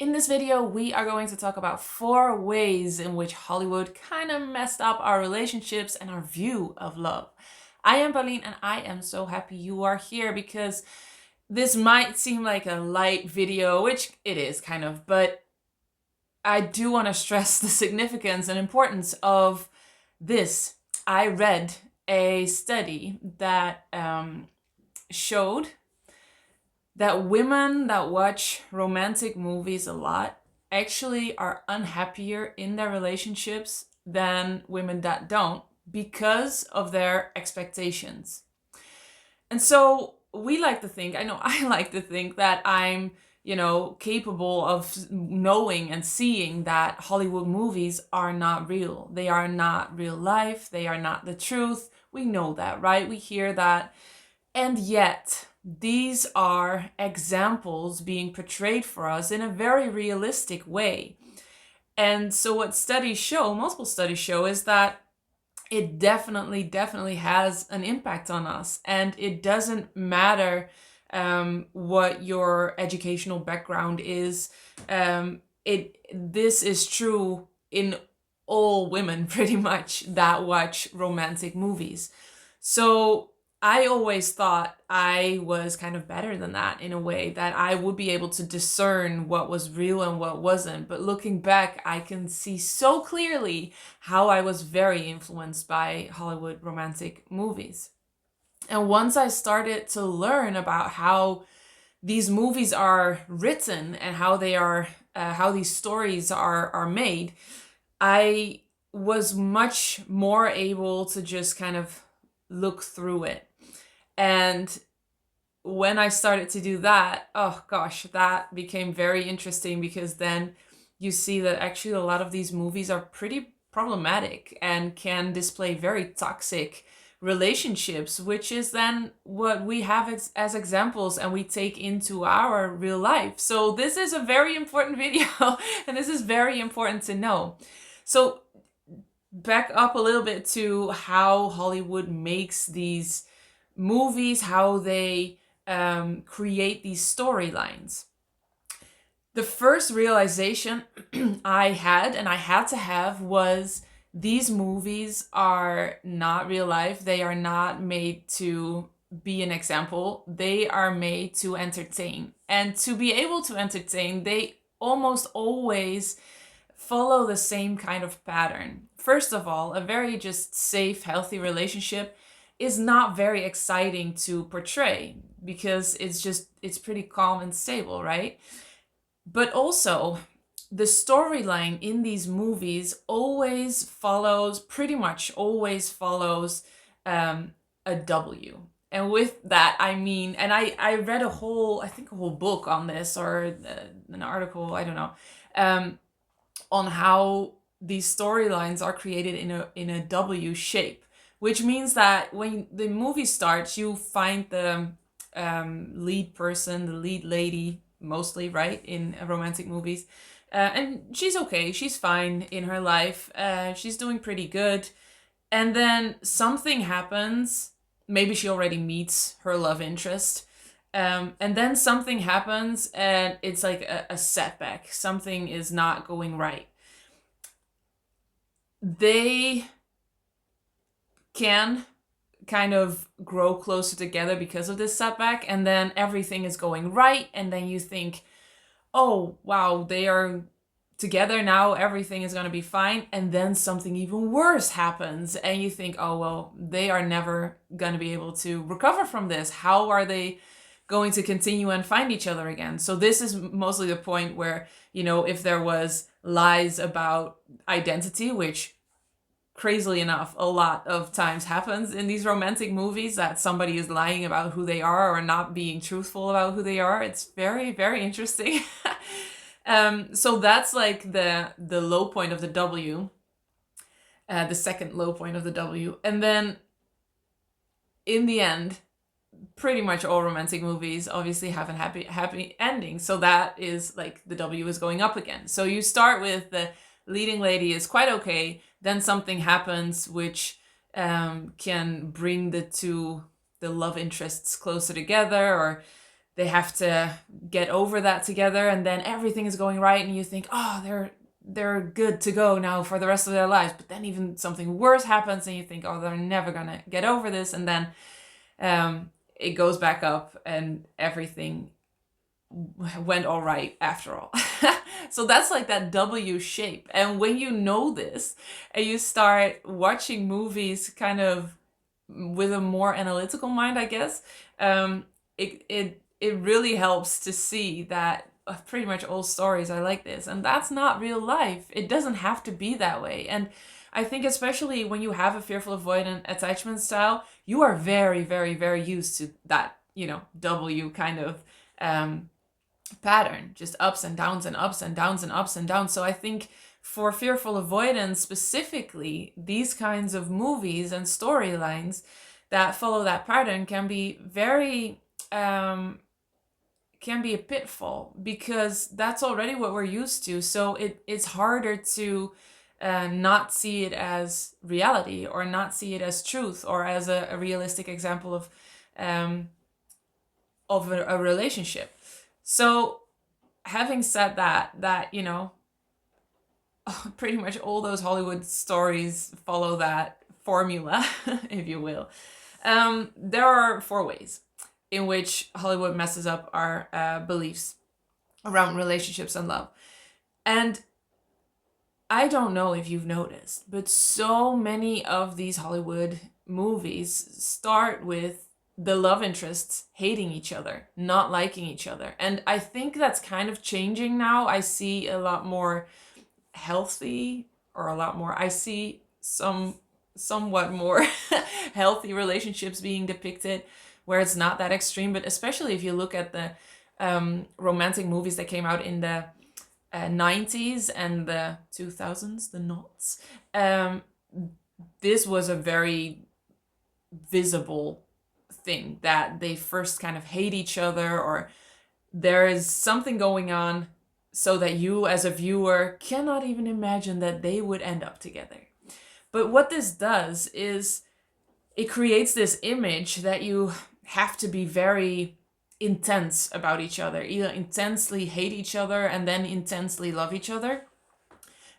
In this video, we are going to talk about 4 ways in which Hollywood kind of messed up our relationships and our view of love. I am Pauline and I am so happy you are here because this might seem like a light video, which it is kind of, but I do want to stress the significance and importance of this. I read a study that showed that women that watch romantic movies a lot actually are unhappier in their relationships than women that don't because of their expectations. And so we like to think, I know I like to think that I'm, capable of knowing and seeing that Hollywood movies are not real. They are not real life. They are not the truth. We know that, right? We hear that. And yet, these are examples being portrayed for us in a very realistic way. And so what studies show, multiple studies show, is that it definitely has an impact on us. And it doesn't matter what your educational background is. This is true in all women pretty much that watch romantic movies. So I always thought I was kind of better than that in a way, that I would be able to discern what was real and what wasn't. But looking back, I can see so clearly how I was very influenced by Hollywood romantic movies. And once I started to learn about how these movies are written and how they are, how these stories are made, I was much more able to just kind of look through it. And when I started to do that, oh gosh, that became very interesting, because then you see that actually a lot of these movies are pretty problematic and can display very toxic relationships, which is then what we have as examples and we take into our real life. So this is a very important video and this is very important to know. So back up a little bit to how Hollywood makes these movies, how they create these storylines. The first realization I had, and I had to have, was these movies are not real life. They are not made to be an example. They are made to entertain. And to be able to entertain, they almost always follow the same kind of pattern. First of all, a very just safe, healthy relationship is not very exciting to portray because it's pretty calm and stable, right? But also, the storyline in these movies pretty much always follows a W. And with that, I mean, and I read a whole book on this, or an article, I don't know, on how these storylines are created in a W shape, which means that when the movie starts, you find the lead person, the lead lady, mostly, right, in romantic movies. And she's okay, she's fine in her life, she's doing pretty good. And then something happens, maybe she already meets her love interest. And then something happens and it's like a setback. Something is not going right. They can kind of grow closer together because of this setback, and then everything is going right, and then you think, oh wow, they are together now, everything is going to be fine. And then something even worse happens and you think, oh well, they are never going to be able to recover from this. How are they going to continue and find each other again? So this is mostly the point where, if there was lies about identity, which crazily enough a lot of times happens in these romantic movies, that somebody is lying about who they are or not being truthful about who they are. It's very, very interesting. So that's like the low point of the W, the second low point of the W. And then in the end, pretty much all romantic movies obviously have a happy ending. So that is like the W is going up again. So you start with the leading lady is quite okay, then something happens which can bring the love interests closer together, or they have to get over that together, and then everything is going right, and you think, oh, they're good to go now for the rest of their lives. But then even something worse happens, and you think, oh, they're never gonna get over this, and then it goes back up, and everything went all right after all. So that's like that W shape. And when you know this and you start watching movies kind of with a more analytical mind, I guess, it really helps to see that pretty much all stories are like this, and that's not real life. It doesn't have to be that way. And I think especially when you have a fearful avoidant attachment style, you are very, very, very used to that, W kind of pattern, just ups and downs and ups and downs and ups and downs. So I think for fearful avoidance specifically, these kinds of movies and storylines that follow that pattern can be very can be a pitfall, because that's already what we're used to. So it's harder to not see it as reality, or not see it as truth, or as a realistic example of a relationship. So having said that, pretty much all those Hollywood stories follow that formula, if you will. There are 4 ways in which Hollywood messes up our beliefs around relationships and love. And I don't know if you've noticed, but so many of these Hollywood movies start with the love interests hating each other, not liking each other. And I think that's kind of changing now. I see a lot more healthy, or I see somewhat more healthy relationships being depicted, where it's not that extreme. But especially if you look at the romantic movies that came out in the 90s and the 2000s, the knots, this was a very visible thing, that they first kind of hate each other, or there is something going on, so that you as a viewer cannot even imagine that they would end up together. But what this does is it creates this image that you have to be very intense about each other, either intensely hate each other and then intensely love each other.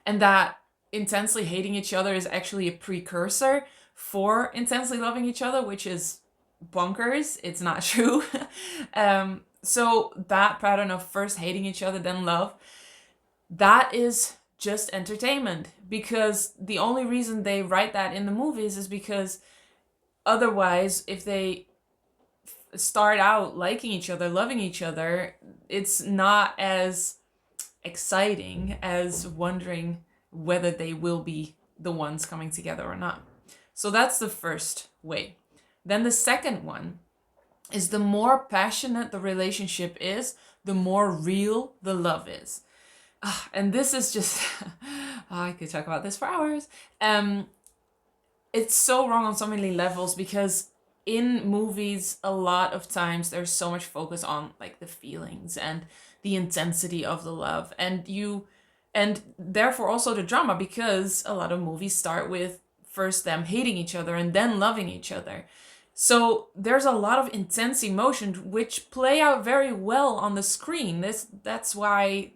And that intensely hating each other is actually a precursor for intensely loving each other, which is bonkers. It's not true. So that pattern of first hating each other, then love, that is just entertainment, because the only reason they write that in the movies is because otherwise, if they start out liking each other, loving each other, it's not as exciting as wondering whether they will be the ones coming together or not. So that's the first way. Then the second one is, the more passionate the relationship is, the more real the love is. And this is just, I could talk about this for hours. It's so wrong on so many levels, because in movies, a lot of times there's so much focus on like the feelings and the intensity of the love, and therefore also the drama, because a lot of movies start with first them hating each other and then loving each other. So there's a lot of intense emotion which play out very well on the screen. That's why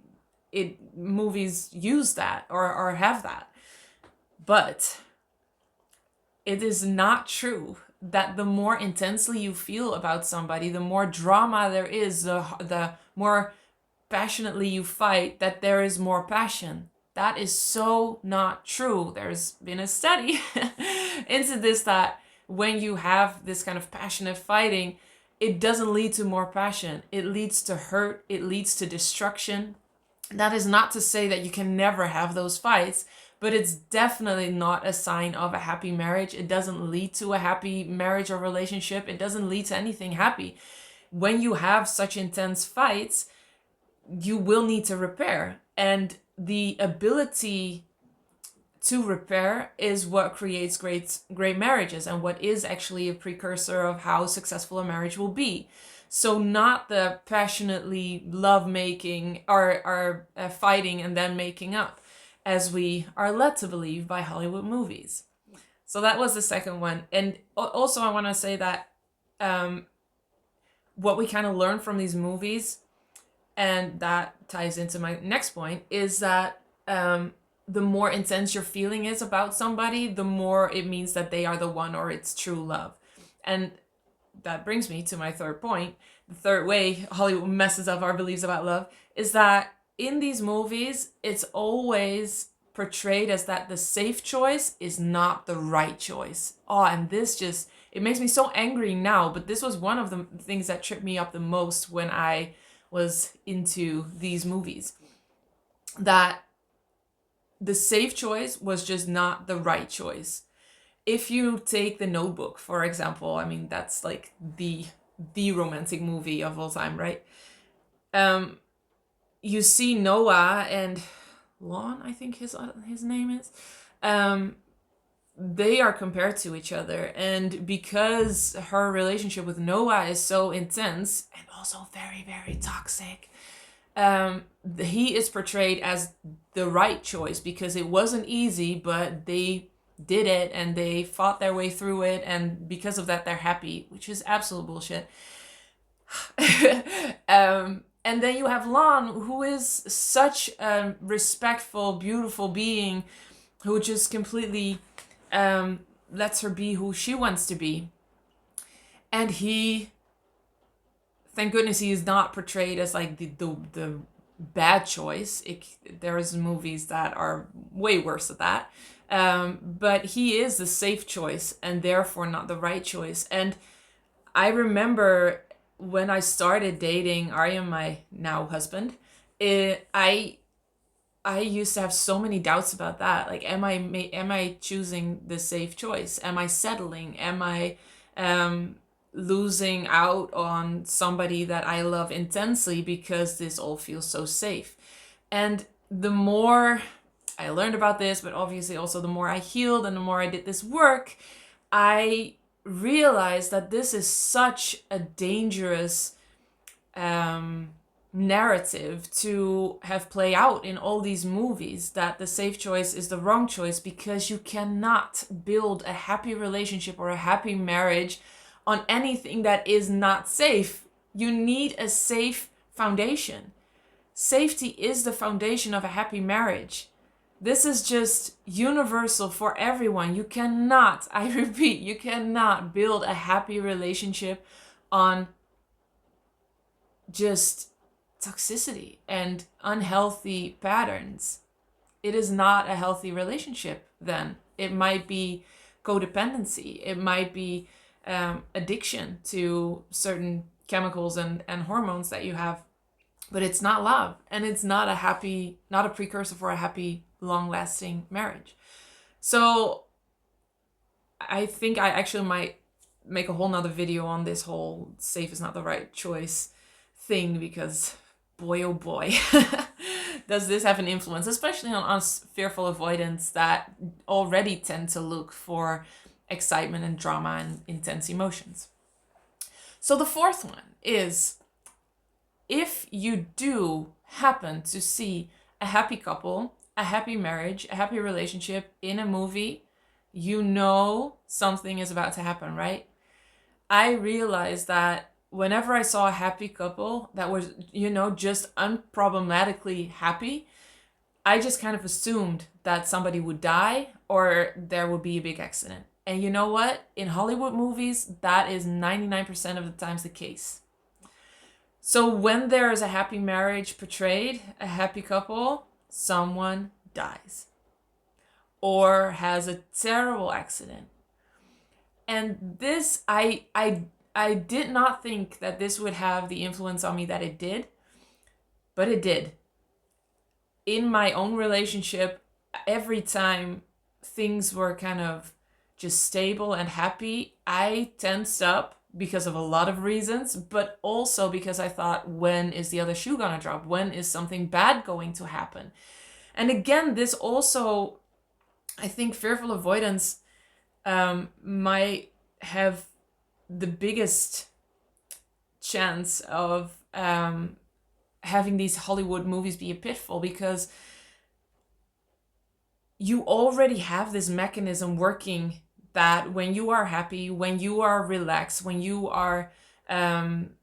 movies use that, or have that. But it is not true that the more intensely you feel about somebody, the more drama there is, the more passionately you fight, that there is more passion. That is so not true. There's been a study into this, that when you have this kind of passionate fighting, it doesn't lead to more passion. It leads to hurt. It leads to destruction. That is not to say that you can never have those fights, but it's definitely not a sign of a happy marriage. It doesn't lead to a happy marriage or relationship. It doesn't lead to anything happy. When you have such intense fights, you will need to repair. And the ability to repair is what creates great marriages, and what is actually a precursor of how successful a marriage will be. So not the passionately love-making, or fighting and then making up, as we are led to believe by Hollywood movies. So that was the second one. And also I want to say that what we kind of learn from these movies, and that ties into my next point, is that the more intense your feeling is about somebody, the more it means that they are the one, or it's true love. And that brings me to my third point. The third way Hollywood messes up our beliefs about love is that in these movies, it's always portrayed as that the safe choice is not the right choice. Oh, and this just, it makes me so angry now, but this was one of the things that tripped me up the most when I was into these movies. That the safe choice was just not the right choice. If you take The Notebook, for example, I mean, that's like the romantic movie of all time, right? You see Noah and Lon, I think his name is. They are compared to each other, and because her relationship with Noah is so intense and also very, very toxic, he is portrayed as the right choice because it wasn't easy, but they did it and they fought their way through it, and because of that they're happy, which is absolute bullshit. And then you have Lon, who is such a respectful, beautiful being who just completely lets her be who she wants to be. And he, thank goodness, he is not portrayed as like the bad choice. There is movies that are way worse at that. But he is the safe choice and therefore not the right choice. And I remember when I started dating Arya, my now husband, I used to have so many doubts about that. Like, am I choosing the safe choice? Am I settling? Am I losing out on somebody that I love intensely because this all feels so safe? And the more I learned about this, but obviously also the more I healed and the more I did this work, I realized that this is such a dangerous narrative to have play out in all these movies, that the safe choice is the wrong choice, because you cannot build a happy relationship or a happy marriage on anything that is not safe. You need a safe foundation. Safety is the foundation of a happy marriage. This is just universal for everyone. You cannot, I repeat, you cannot build a happy relationship on just toxicity and unhealthy patterns. It is not a healthy relationship then. It might be codependency. It might be addiction to certain chemicals and hormones that you have. But it's not love, and it's not a precursor for a happy, long-lasting marriage. So I think I actually might make a whole nother video on this whole safe is not the right choice thing, because boy, oh boy, does this have an influence, especially on us fearful avoidants that already tend to look for excitement and drama and intense emotions. So the fourth one is, if you do happen to see a happy couple, a happy marriage, a happy relationship in a movie, you know something is about to happen, right? I realized that whenever I saw a happy couple that was, just unproblematically happy, I just kind of assumed that somebody would die or there would be a big accident. And you know what? In Hollywood movies, that is 99% of the times the case. So when there is a happy marriage portrayed, a happy couple, someone dies or has a terrible accident. And this, I did not think that this would have the influence on me that it did, but it did. In my own relationship, every time things were kind of just stable and happy, I tensed up because of a lot of reasons, but also because I thought, when is the other shoe gonna drop? When is something bad going to happen? And again, this also, I think fearful avoidance might have the biggest chance of having these Hollywood movies be a pitfall, because you already have this mechanism working that when you are happy, when you are relaxed, when you are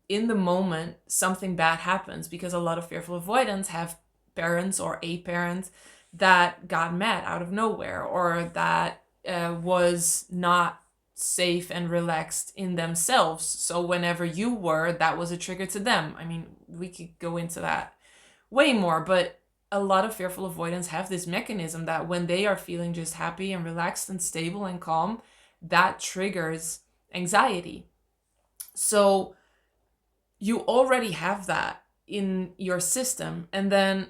in the moment something bad happens, because a lot of fearful avoidants have parents or a parent that got mad out of nowhere, or that was not safe and relaxed in themselves. So whenever you were, that was a trigger to them. I mean, we could go into that way more, but a lot of fearful avoidants have this mechanism that when they are feeling just happy and relaxed and stable and calm, that triggers anxiety. So you already have that in your system. And then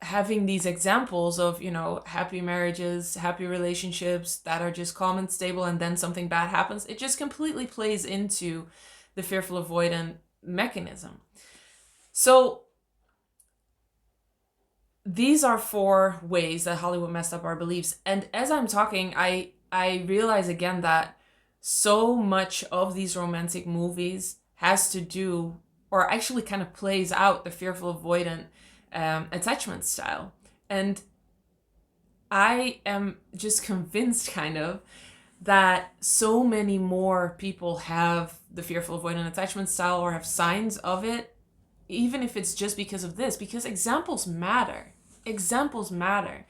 having these examples of, happy marriages, happy relationships that are just calm and stable, and then something bad happens, it just completely plays into the fearful avoidant mechanism. So these are 4 ways that Hollywood messed up our beliefs. And as I'm talking, I realize again that so much of these romantic movies has to do, or actually kind of plays out, the fearful avoidant attachment style. And I am just convinced kind of that so many more people have the fearful avoidant attachment style, or have signs of it, even if it's just because of this, because examples matter. Examples matter.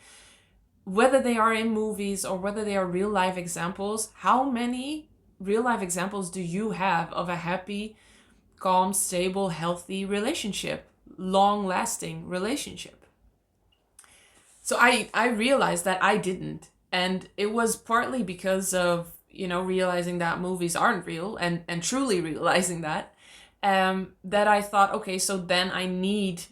Whether they are in movies or whether they are real life examples, how many real life examples do you have of a happy, calm, stable, healthy relationship, long lasting relationship? So I realized that I didn't. And it was partly because of, realizing that movies aren't real, and truly realizing that I thought, okay, so then I need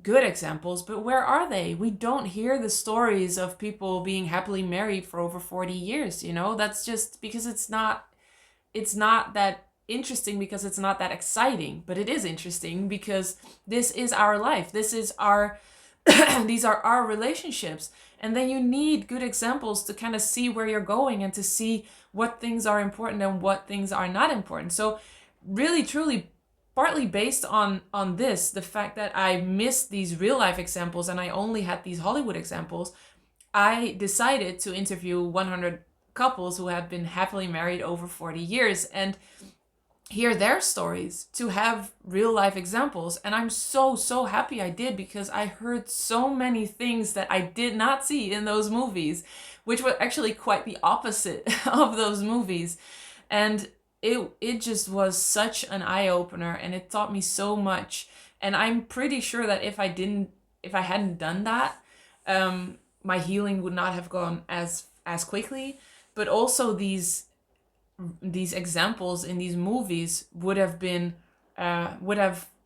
good examples, but where are they? We don't hear the stories of people being happily married for over 40 years, That's just because it's not that interesting, because it's not that exciting, but it is interesting because this is our life. This is our these are our relationships. And then you need good examples to kind of see where you're going, and to see what things are important and what things are not important. So really, truly, partly based on this, the fact that I missed these real life examples and I only had these Hollywood examples, I decided to interview 100 couples who have been happily married over 40 years and hear their stories, to have real life examples. And I'm so happy I did, because I heard so many things that I did not see in those movies, which were actually quite the opposite of those movies. And it just was such an eye-opener, and it taught me so much. And I'm pretty sure that if I hadn't done that, my healing would not have gone as quickly. But also these examples in these movies would have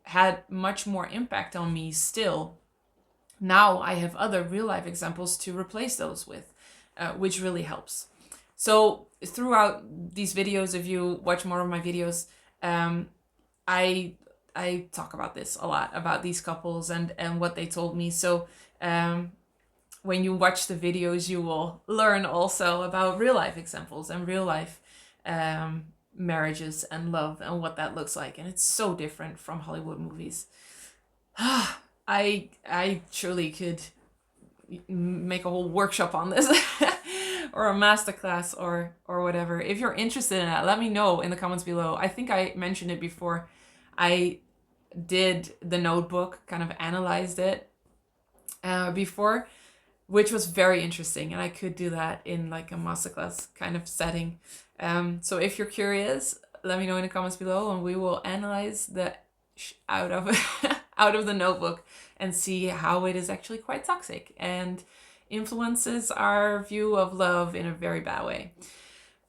had much more impact on me still. Now I have other real life examples to replace those with, which really helps. So throughout these videos, if you watch more of my videos, I talk about this a lot, about these couples and what they told me. So when you watch the videos, you will learn also about real life examples and real life marriages and love and what that looks like. And it's so different from Hollywood movies. I truly could make a whole workshop on this or a masterclass or whatever. If you're interested in that, let me know in the comments below. I think I mentioned it before. I did the notebook, kind of analyzed it before, which was very interesting, and I could do that in like a masterclass kind of setting. So if you're curious, let me know in the comments below, and we will analyze the out of out of the notebook and see how it is actually quite toxic and influences our view of love in a very bad way.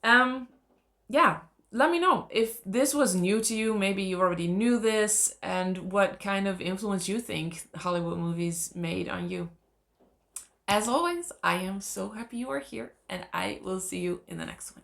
Yeah, let me know if this was new to you. Maybe you already knew this, and what kind of influence you think Hollywood movies made on you. As always, I am so happy you are here, and I will see you in the next one.